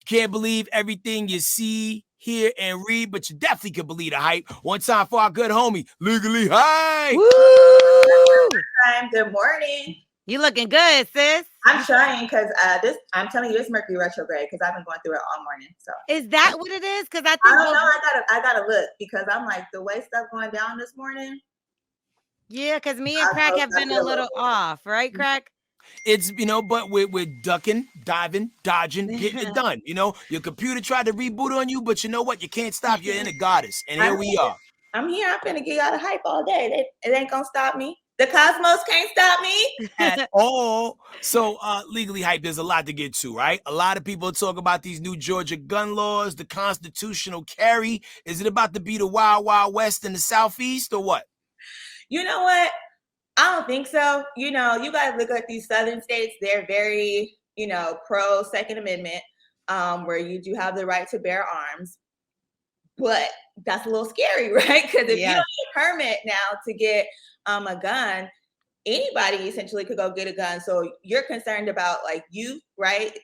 can't believe everything you see, hear, and read, but you definitely can believe the hype. One time for our good homie, Legally Hype. Woo! Good morning. You looking good, sis. I'm trying because I'm telling you, this Mercury retrograde because I've been going through it all morning. So is that what it is? Because I think I don't know. I gotta look because I'm like the way stuff going down this morning. Yeah, because me and Crack have been a little off, right, Crack? It's, but we're ducking, diving, dodging, getting it done. Your computer tried to reboot on you, but you know what? You can't stop your inner goddess. And here we are. I'm here. I'm finna get y'all the hype all day. It ain't gonna stop me. The cosmos can't stop me at all. So Legally Hype, there's a lot to get to, right? A lot of people talk about these new Georgia gun laws, the constitutional carry. Is it about to be the Wild Wild West in the Southeast or what? You know what? I don't think so. You guys look at these southern states, they're very, pro Second Amendment, where you do have the right to bear arms. But that's a little scary, right? Because if you don't need a permit now to get a gun, anybody essentially could go get a gun. So you're concerned about like youth, right?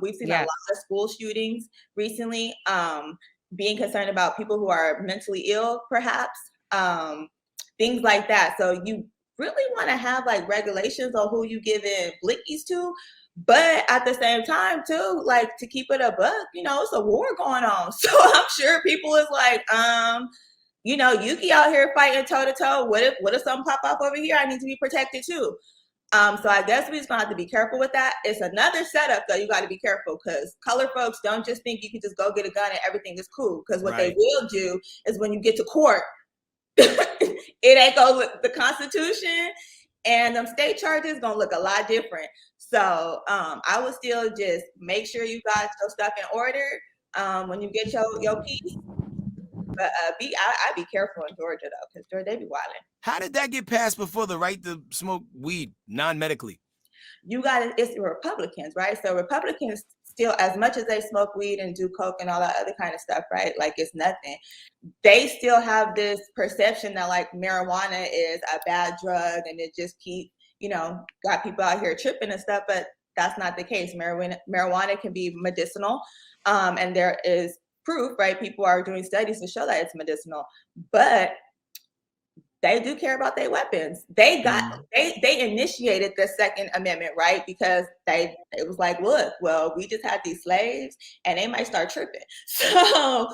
We've seen a lot of school shootings recently, being concerned about people who are mentally ill, perhaps, things like that. So you really want to have like regulations on who you give in blickies to. But at the same time, too, like to keep it a buck, it's a war going on. So I'm sure people is like, Yuki out here fighting toe to toe. What if something pop up over here? I need to be protected too. So I guess we just gonna have to be careful with that. It's another setup though. You got to be careful because color folks don't just think you can just go get a gun and everything is cool. Because what they will do is when you get to court, it ain't go with the Constitution. And them state charges gonna look a lot different. So I would still just make sure you got your stuff in order when you get your piece. But I'd be careful in Georgia though, because Georgia they be wilding. How did that get passed before the right to smoke weed non-medically? It's the Republicans, right? So Republicans still, as much as they smoke weed and do coke and all that other kind of stuff, right? Like it's nothing. They still have this perception that like marijuana is a bad drug and it just keep, got people out here tripping and stuff, but that's not the case. Marijuana can be medicinal, and there is proof, right? People are doing studies to show that it's medicinal, but they do care about their weapons. They initiated the Second Amendment, right? Because it was like, look, well, we just had these slaves and they might start tripping. So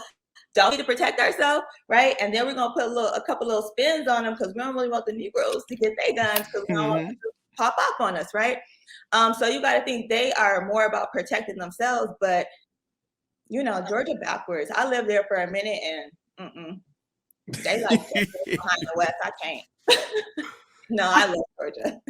don't need to protect ourselves, right? And then we're gonna put a couple little spins on them because we don't really want the Negroes to get their guns because we don't want them to pop off on us, right? So you got to think they are more about protecting themselves, but Georgia backwards. I lived there for a minute and they like behind the West. I can't. No, I love Georgia.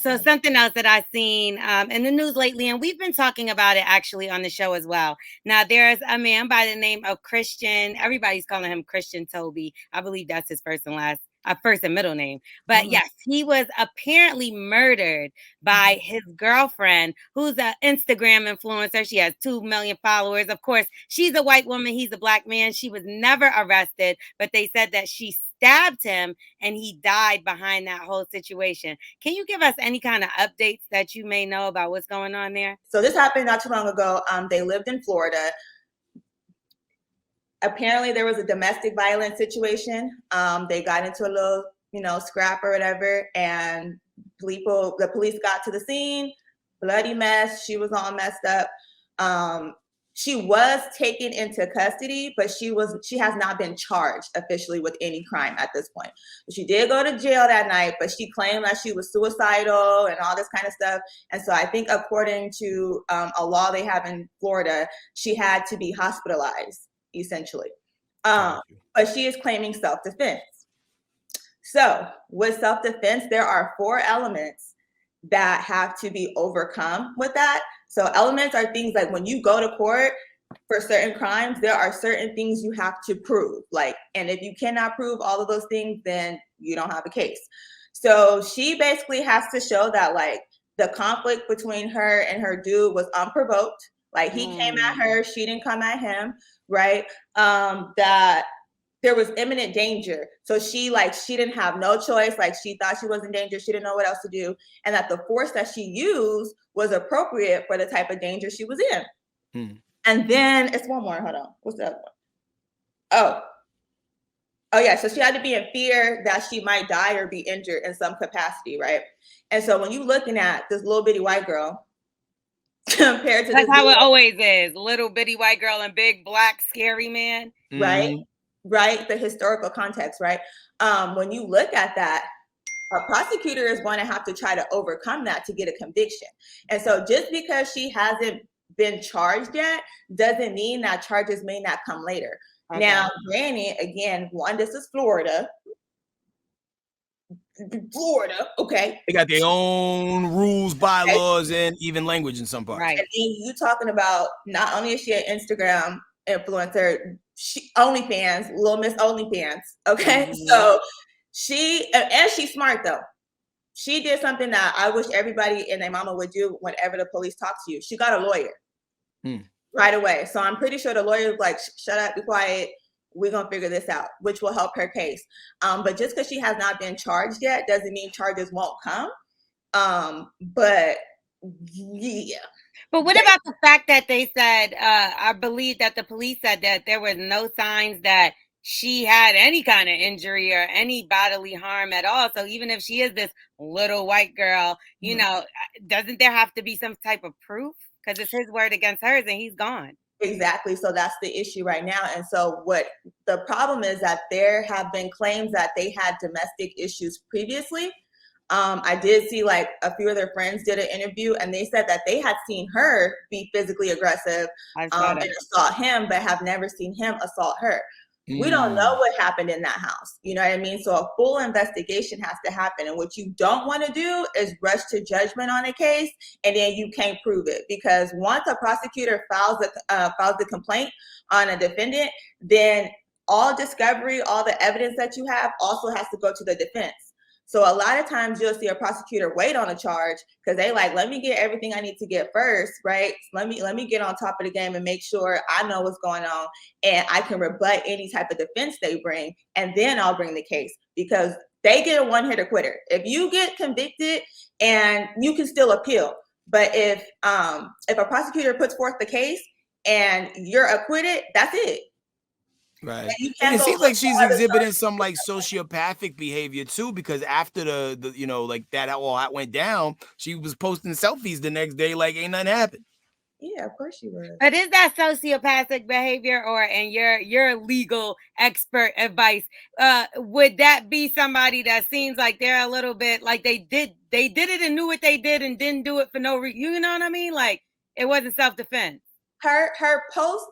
So something else that I've seen in the news lately, and we've been talking about it actually on the show as well. Now, there's a man by the name of Christian. Everybody's calling him Christian Toby. I believe that's his first and middle name. But yes, he was apparently murdered by his girlfriend, who's an Instagram influencer. She has 2 million followers. Of course, she's a white woman. He's a black man. She was never arrested, but they said that she stabbed him and he died behind that whole situation. Can you give us any kind of updates that you may know about what's going on there? So this happened not too long ago. They lived in Florida. Apparently there was a domestic violence situation. They got into a little, scrap or whatever, and the police got to the scene, bloody mess. She was all messed up. She was taken into custody, but she has not been charged officially with any crime at this point. She did go to jail that night, but she claimed that she was suicidal and all this kind of stuff. And so I think according to a law they have in Florida, she had to be hospitalized, essentially. But she is claiming self-defense. So with self-defense, there are 4 elements that have to be overcome with that. So elements are things like when you go to court for certain crimes, there are certain things you have to prove. And if you cannot prove all of those things, then you don't have a case. So she basically has to show that the conflict between her and her dude was unprovoked. He came at her, she didn't come at him, right? That there was imminent danger. So she didn't have no choice. She thought she was in danger. She didn't know what else to do. And that the force that she used was appropriate for the type of danger she was in. And then it's one more. Hold on. What's the other one? Oh yeah. So she had to be in fear that she might die or be injured in some capacity, right? And so when you're looking at this little bitty white girl compared to That's this how it girl, always is. Little bitty white girl and big black scary man. right? Mhm. Right? The historical context, right? When you look at that, a prosecutor is going to have to try to overcome that to get a conviction. And so just because she hasn't been charged yet doesn't mean that charges may not come later. Okay. Now, granted, again, one, this is Florida. Florida, okay. They got their own rules, bylaws, and even language in some parts. Right. And then you talking about not only is she an Instagram influencer, she OnlyFans, Little Miss OnlyFans, okay? Mhm. So she's smart though. She did something that I wish everybody and their mama would do whenever the police talk to you. She got a lawyer right away. So I'm pretty sure the lawyer was like, shut up, be quiet. We're going to figure this out, which will help her case. But just because she has not been charged yet doesn't mean charges won't come. But yeah. But what about the fact that they said, I believe that the police said that there was no signs that she had any kind of injury or any bodily harm at all. So even if she is this little white girl, you know, doesn't there have to be some type of proof? Because it's his word against hers and he's gone. Exactly. So that's the issue right now. And so what the problem is that there have been claims that they had domestic issues previously. I did see like a few of their friends did an interview and they said that they had seen her be physically aggressive and assault him, but have never seen him assault her. We don't know what happened in that house. You know what I mean? So a full investigation has to happen. And what you don't want to do is rush to judgment on a case and then you can't prove it. Because once a prosecutor files the complaint on a defendant, then all discovery, all the evidence that you have also has to go to the defense. So a lot of times you'll see a prosecutor wait on a charge because they like, let me get everything I need to get first, right? Let me get on top of the game and make sure I know what's going on and I can rebut any type of defense they bring, and then I'll bring the case because they get a one-hitter quitter. If you get convicted and you can still appeal, but if a prosecutor puts forth the case and you're acquitted, that's it. Right. And it seems like she's exhibiting some like sociopathic behavior too, because after the you know, like that all that went down, she was posting selfies the next day like ain't nothing happened. Yeah, of course she was. But is that sociopathic behavior, or in your legal expert advice, would that be somebody that seems like they're a little bit like they did it and knew what they did and didn't do it for no reason? You know what I mean? Like it wasn't self-defense. Her post,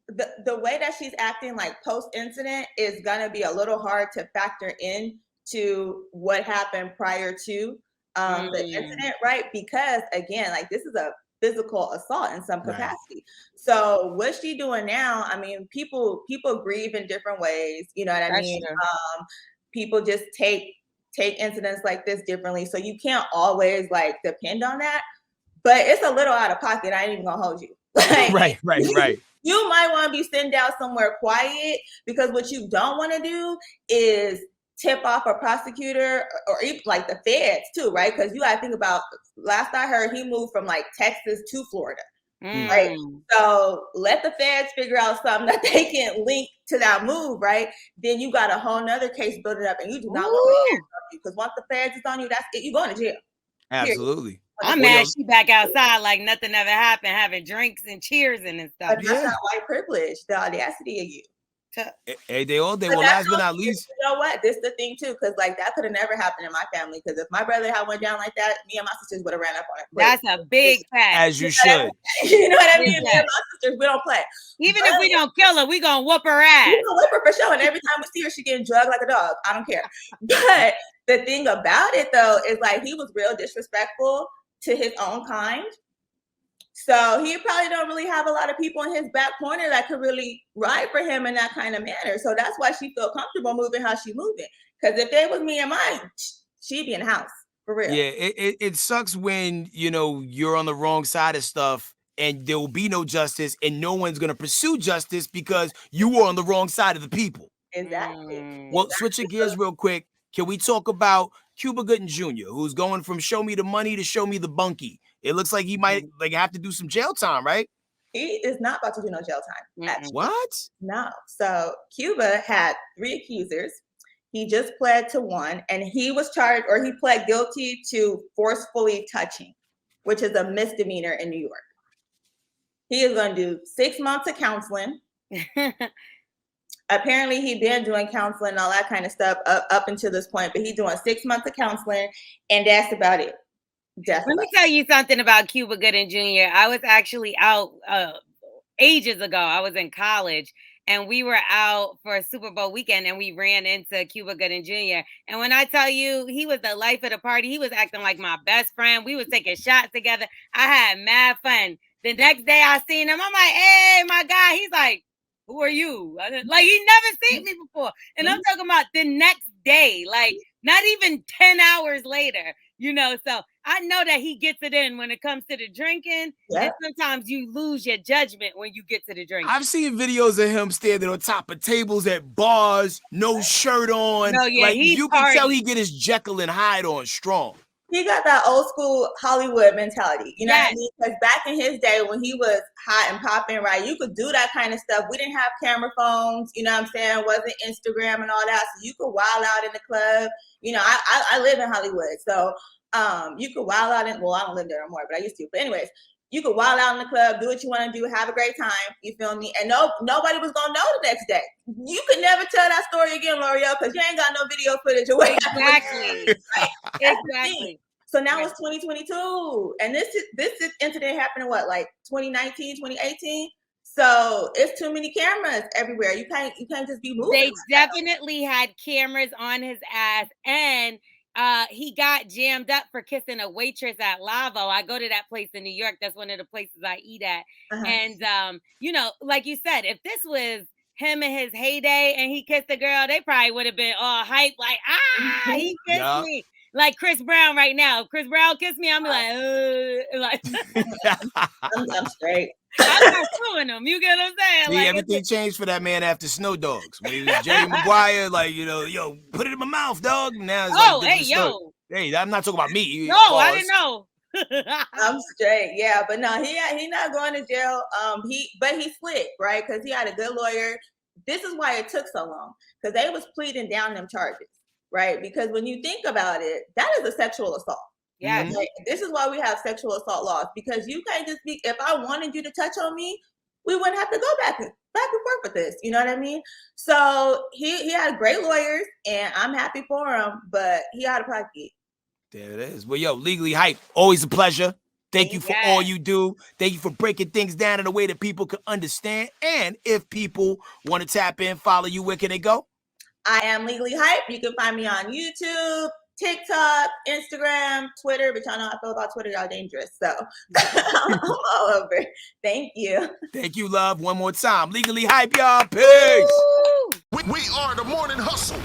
the way that she's acting like post incident is gonna be a little hard to factor in to what happened prior to the incident, right? Because again, like this is a physical assault in some capacity. Right. So what's she doing now? I mean, people grieve in different ways. You know what I mean? People just take incidents like this differently. So you can't always like depend on that. But it's a little out of pocket. I ain't even gonna hold you. Like, right. You might want to be sitting down somewhere quiet because what you don't want to do is tip off a prosecutor or even like the feds too, right? Because you got to think about, last I heard, he moved from like Texas to Florida, right? So let the feds figure out something that they can link to that move, right? Then you got a whole nother case building up and you do not want to because once the feds is on you, that's it. You're going to jail. Absolutely. I'm mad she back outside like nothing ever happened, having drinks and cheering and stuff. But that's not white privilege, the audacity of you. Hey, they all day. Well, last but not least, you know what? This is the thing too, because like that could have never happened in my family. Because if my brother had went down like that, me and my sisters would have ran up on it. That's a big fact. As you should. You know what I mean? Me and my sisters, we don't play. Even if we don't kill her, we gonna whoop her ass. We gonna whoop her for sure. And every time we see her, she getting drugged like a dog. I don't care. But the thing about it though is like he was real disrespectful to his own kind. So he probably don't really have a lot of people in his back corner that could really ride for him in that kind of manner. So that's why she feel comfortable moving how she moving. Because if it was me and mine, she'd be in the house for real. Yeah, it sucks when you're on the wrong side of stuff and there will be no justice and no one's gonna pursue justice because you were on the wrong side of the people. Exactly. Well, switching gears real quick, can we talk about Cuba Gooding Jr., who's going from show me the money to show me the bunkie? It looks like he might have to do some jail time, right? He is not about to do no jail time. Actually. What? No. So Cuba had 3 accusers. He just pled to 1, and he was charged, or he pled guilty to forcefully touching, which is a misdemeanor in New York. He is going to do 6 months of counseling. Apparently, he'd been doing counseling and all that kind of stuff up until this point, but he's doing 6 months of counseling, and that's about it. Let me tell you something about Cuba Gooding Jr. I was actually out ages ago. I was in college, and we were out for a Super Bowl weekend, and we ran into Cuba Gooding Jr. And when I tell you, he was the life of the party. He was acting like my best friend. We was taking shots together. I had mad fun. The next day I seen him, I'm like, hey, my guy. He's like, who are you? Like, he never seen me before. And I'm talking about the next day, like not even 10 hours later, you know. So I know that he gets it in when it comes to the drinking. Yeah. And sometimes you lose your judgment when you get to the drinking. I've seen videos of him standing on top of tables at bars, no shirt on. No, yeah, like you can tell he get his Jekyll and Hyde on strong. He got that old school Hollywood mentality, you know what I mean? Because back in his day when he was hot and popping, right, you could do that kind of stuff. We didn't have camera phones, you know what I'm saying? Wasn't Instagram and all that, so you could wild out in the club. You know, I live in Hollywood, so you could wild out in, well, I don't live there anymore, but I used to. But anyways, you could wild out in the club, do what you want to do, have a great time, you feel me? And nobody was going to know the next day. You could never tell that story again, L'Oreal, because you ain't got no video footage of what Exactly. Right? Exactly. So now it's 2022, and this incident happened in what, like 2019, 2018? So it's too many cameras everywhere. You can't just be moving. They definitely had cameras on his ass, and he got jammed up for kissing a waitress at Lavo. I go to that place in New York. That's one of the places I eat at. And you know, like you said, if this was him in his heyday and he kissed a girl, they probably would have been all hype, like, he kissed me. Like Chris Brown right now. If Chris Brown kissed me, I'm like I'm straight. I'm not suing him. You get what I'm saying? See, like, everything changed for that man after Snow Dogs. When he was Jerry Maguire, like, you know, yo, put it in my mouth, dog. Now it's hey, yo. Hey, I'm not talking about me. No, I didn't know. I'm straight, yeah, but no, he not going to jail. But he slick, right? Because he had a good lawyer. This is why it took so long, because they was pleading down them charges, right? Because when you think about it, that is a sexual assault. Yeah. Like, this is why we have sexual assault laws, because you can't just be, if I wanted you to touch on me, we wouldn't have to go back and forth with this. You know what I mean? So he had great lawyers, and I'm happy for him, but he out of pocket. There it is. Well, yo, Legally Hype, always a pleasure. Thank you for all you do. Thank you for breaking things down in a way that people can understand. And if people want to tap in, follow you, where can they go? I am Legally Hype. You can find me on YouTube, TikTok, Instagram, Twitter, but y'all know how I feel about Twitter. Y'all dangerous. So I'm all over. Thank you. Thank you, love. One more time. Legally Hype, y'all. Peace. We are the Morning Hustle.